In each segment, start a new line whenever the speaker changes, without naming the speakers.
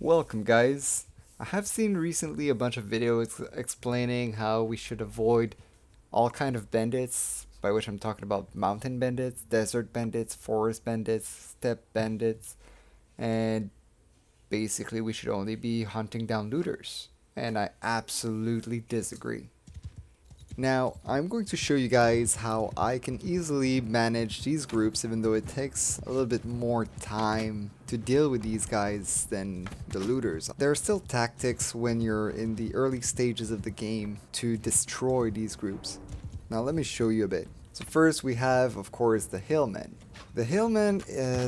Welcome guys! I have seen recently a bunch of videos explaining how we should avoid all kind of bandits, by which I'm talking about mountain bandits, desert bandits, forest bandits, steppe bandits, and basically we should only be hunting down looters. And I absolutely disagree. Now, I'm going to show you guys how I can easily manage these groups even though it takes a little bit more time to deal with these guys than the looters. There are still tactics when you're in the early stages of the game to destroy these groups. Now let me show you a bit. So first we have, of course, the Hillmen. The Hillmen,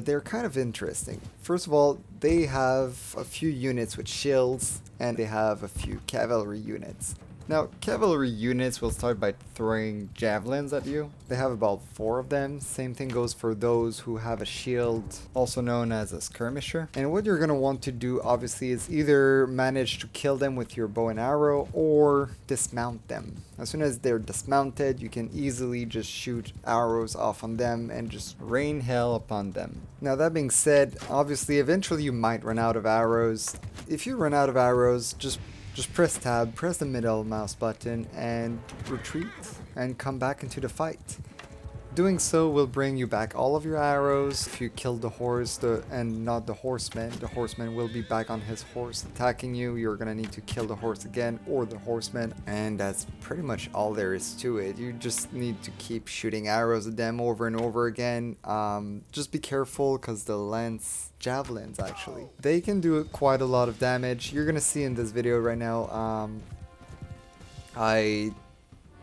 they're kind of interesting. First of all, they have a few units with shields and they have a few cavalry units. Now, cavalry units will start by throwing javelins at you. They have about 4 of them. Same thing goes for those who have a shield, also known as a skirmisher. And what you're going to want to do, obviously, is either manage to kill them with your bow and arrow or dismount them. As soon as they're dismounted, you can easily just shoot arrows off on them and just rain hell upon them. Now, that being said, obviously, eventually you might run out of arrows. If you run out of arrows, just press tab, press the middle mouse button and retreat and come back into the fight. Doing so will bring you back all of your arrows. If you kill the horse and not the horseman will be back on his horse attacking you. You're gonna need to kill the horse again or the horseman, and that's pretty much all there is to it. You just need to keep shooting arrows at them over and over again. Just be careful because the lance javelins, actually, they can do quite a lot of damage. You're gonna see in this video right now. I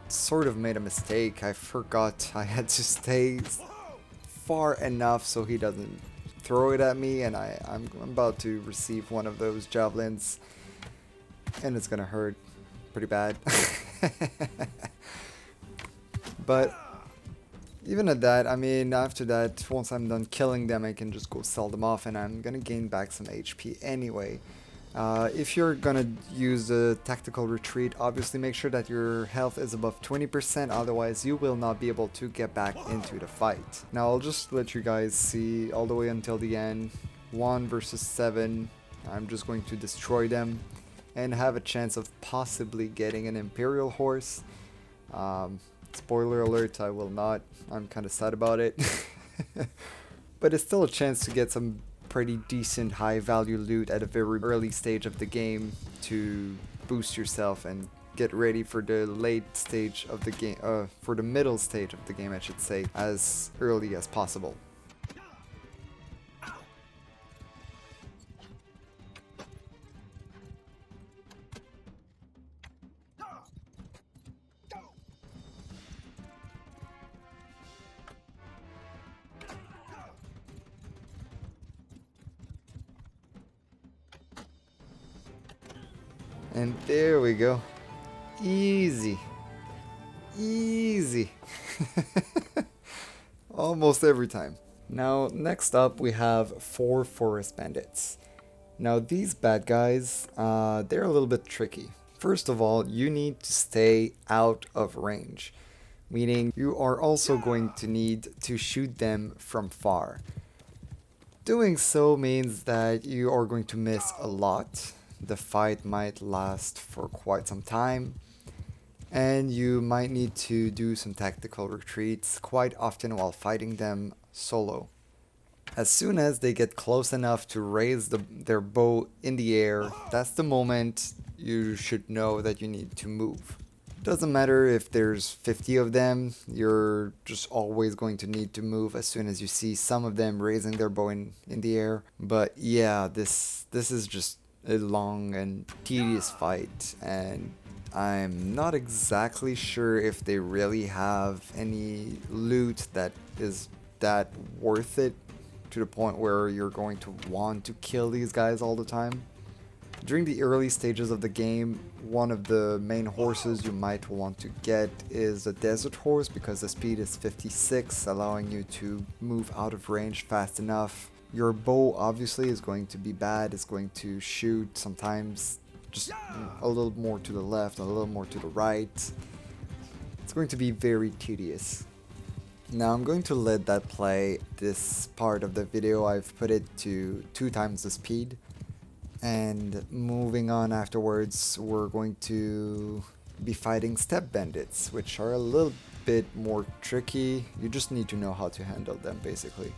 sort of made a mistake. I forgot I had to stay far enough so he doesn't throw it at me, and I'm about to receive one of those javelins and it's gonna hurt pretty bad. But even at that, I mean, after that, once I'm done killing them, I can just go sell them off and I'm gonna gain back some HP anyway. If you're gonna use the tactical retreat, obviously make sure that your health is above 20%, otherwise you will not be able to get back into the fight. Now I'll just let you guys see all the way until the end. 1 versus 7, I'm just going to destroy them and have a chance of possibly getting an Imperial horse. Spoiler alert, I will not. I'm kind of sad about it. But it's still a chance to get some pretty decent high value loot at a very early stage of the game to boost yourself and get ready for the late stage of the game, for the middle stage of the game, I should say, as early as possible. And there we go. Easy. Easy. Almost every time. Now, next up we have 4 forest bandits. Now these bad guys, they're a little bit tricky. First of all, you need to stay out of range, meaning you are also going to need to shoot them from far. Doing so means that you are going to miss a lot. The fight might last for quite some time, and you might need to do some tactical retreats quite often while fighting them solo. As soon as they get close enough to raise their bow in the air, that's the moment you should know that you need to move. Doesn't matter if there's 50 of them, you're just always going to need to move as soon as you see some of them raising their bow in the air. But yeah, this is just a long and tedious fight, and I'm not exactly sure if they really have any loot that is that worth it to the point where you're going to want to kill these guys all the time. During the early stages of the game, one of the main horses you might want to get is a desert horse because the speed is 56, allowing you to move out of range fast enough. Your bow obviously is going to be bad, it's going to shoot sometimes just a little more to the left, a little more to the right. It's going to be very tedious. Now I'm going to let that play. This part of the video I've put it to 2 times the speed. And moving on afterwards, we're going to be fighting step bandits, which are a little bit more tricky. You just need to know how to handle them, basically.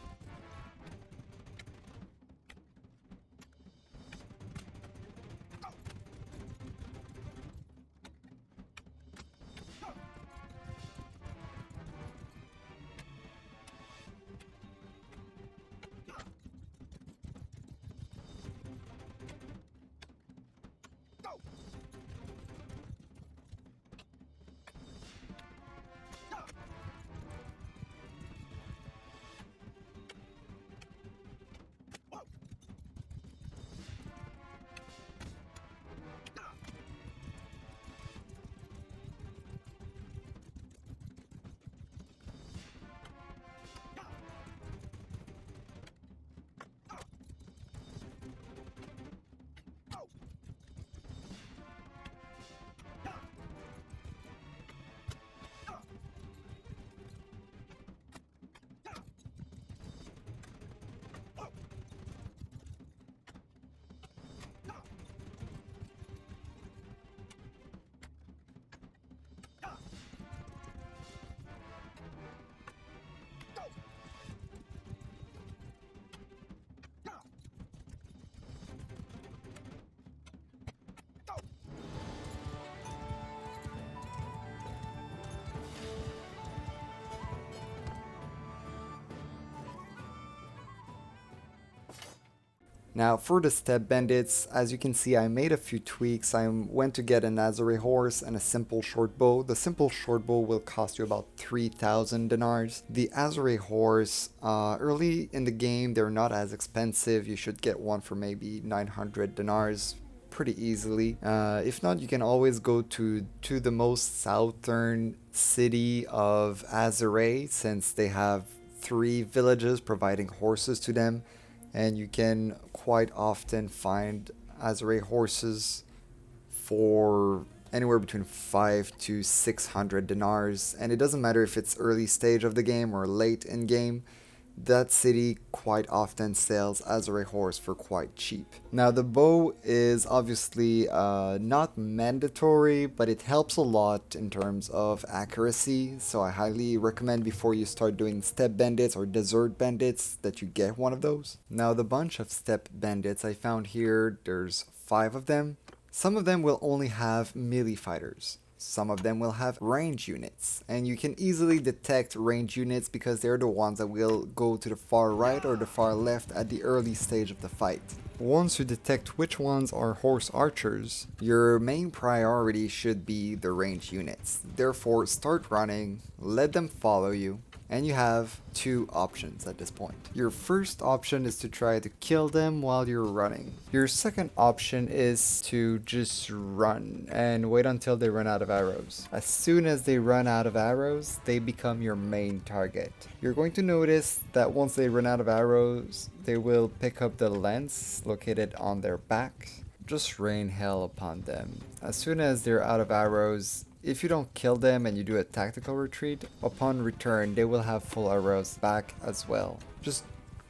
Now for the step bandits, as you can see, I made a few tweaks. I went to get an Azure horse and a simple short bow. The simple short bow will cost you about 3,000 dinars. The Azure horse, early in the game, they're not as expensive. You should get one for maybe 900 dinars pretty easily. If not, you can always go to the most southern city of Azure, since they have 3 villages providing horses to them, and you can quite often find Azure horses for anywhere between 5 to 600 dinars, and it doesn't matter if it's early stage of the game or late in game. That city quite often sells Azure horse for quite cheap. Now the bow is obviously not mandatory, but it helps a lot in terms of accuracy, so I highly recommend before you start doing step bandits or desert bandits that you get one of those. Now the bunch of step bandits I found here, there's 5 of them. Some of them will only have melee fighters. Some of them will have range units, and you can easily detect range units because they're the ones that will go to the far right or the far left at the early stage of the fight. Once you detect which ones are horse archers, your main priority should be the range units. Therefore, start running, let them follow you, and you have 2 options at this point. Your first option is to try to kill them while you're running. Your second option is to just run and wait until they run out of arrows. As soon as they run out of arrows, they become your main target. You're going to notice that once they run out of arrows, they will pick up the lance located on their back. Just rain hell upon them. As soon as they're out of arrows, if you don't kill them and you do a tactical retreat, upon return they will have full arrows back as well. Just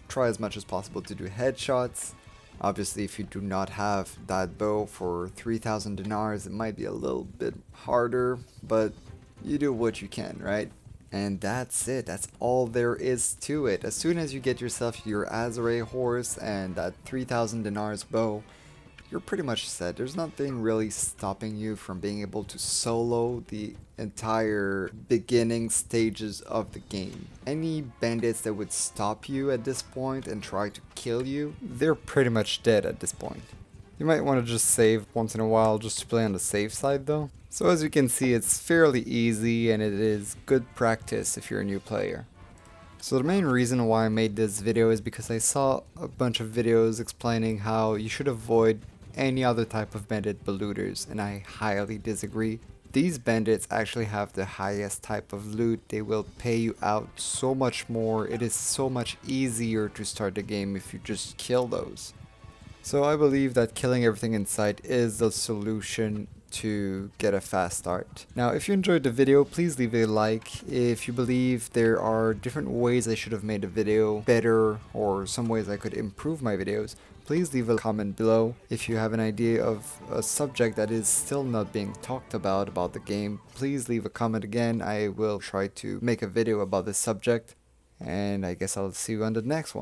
try as much as possible to do headshots. Obviously, if you do not have that bow for 3,000 dinars, it might be a little bit harder, but you do what you can, right? And that's it. That's all there is to it. As soon as you get yourself your Azure horse and that 3,000 dinars bow, you're pretty much set. There's nothing really stopping you from being able to solo the entire beginning stages of the game. Any bandits that would stop you at this point and try to kill you, they're pretty much dead at this point. You might want to just save once in a while just to play on the safe side though. So as you can see, it's fairly easy and it is good practice if you're a new player. So the main reason why I made this video is because I saw a bunch of videos explaining how you should avoid any other type of bandit looters, and I highly disagree. These bandits actually have the highest type of loot. They will pay you out so much more. It is so much easier to start the game if you just kill those. So I believe that killing everything in sight is the solution to get a fast start. Now if you enjoyed the video, please leave a like. If you believe there are different ways I should have made the video better or some ways I could improve my videos, Please leave a comment below if you have an idea of a subject that is still not being talked about the game. Please leave a comment again. I will try to make a video about this subject, and I guess I'll see you on the next one.